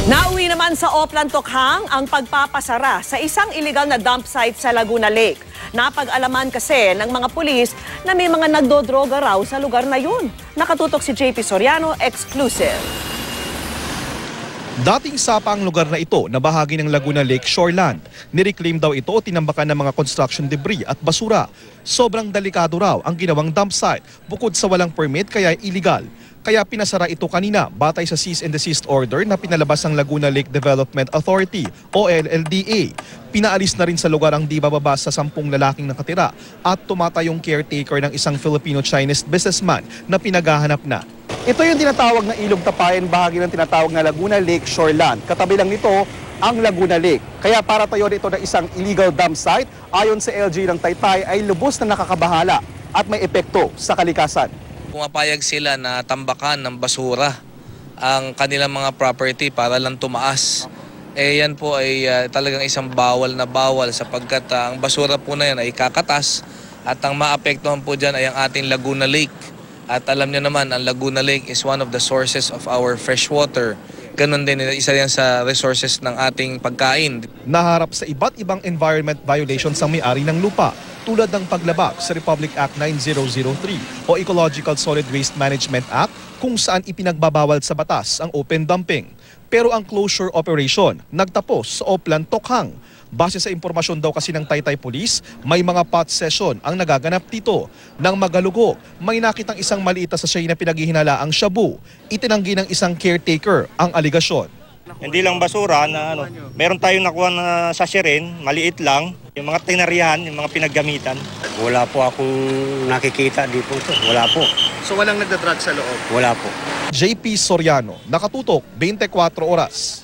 Nauwi naman sa Oplan Tokhang ang pagpapasara sa isang illegal na dump site sa Laguna Lake. Napag-alaman kasi ng mga pulis na may mga nagdodroga raw sa lugar na yun. Nakatutok si JP Soriano, exclusive. Dating sapa ang lugar na ito na bahagi ng Laguna Lake Shoreland. Nireclaim daw ito o tinambakan ng mga construction debris at basura. Sobrang delikado raw ang ginawang dump site bukod sa walang permit kaya illegal. Kaya pinasara ito kanina batay sa cease and desist order na pinalabas ng Laguna Lake Development Authority o LLDA. Pinaalis na rin sa lugar ang di bababa sa 10 lalaking nakatira at tumatayong caretaker ng isang Filipino-Chinese businessman na pinaghahanap na. Ito yung tinatawag na Ilog Tapayan, bahagi ng tinatawag na Laguna Lake Shoreland. Katabi lang nito ang Laguna Lake. Kaya para tayo dito na isang illegal dump site, ayon sa LG ng Taytay ay lubos na nakakabahala at may epekto sa kalikasan. Pumapayag sila na tambakan ng basura ang kanilang mga property para lang tumaas. Yan po ay talagang isang bawal na bawal sapagkat ang basura po na yan ay kakatas at ang maapektuhan po dyan ay ang ating Laguna Lake. At alam niyo naman, ang Laguna Lake is one of the sources of our fresh water. Ganon din, isa yan sa resources ng ating pagkain. Naharap sa iba't ibang environment violations ang may-ari ng lupa, tulad ng paglabag sa Republic Act 9003 o Ecological Solid Waste Management Act kung saan ipinagbabawal sa batas ang open dumping. Pero ang closure operation nagtapos sa Oplan Tokhang. Base sa impormasyon daw kasi ng Taytay Police, may mga pot session ang nagaganap dito. Nang magalugok, may nakitang isang maliit na sachet na pinaghihinalaang shabu. Itinanggi ng isang caretaker ang aligasyon. Hindi lang basura na meron tayong nakuha na sachet rin, maliit lang. Yung mga tinarihan, yung mga pinaggamitan. Wala po akong nakikita dito. Wala po. So walang nagdadrug sa loob? Wala po. JP Soriano, nakatutok 24 oras.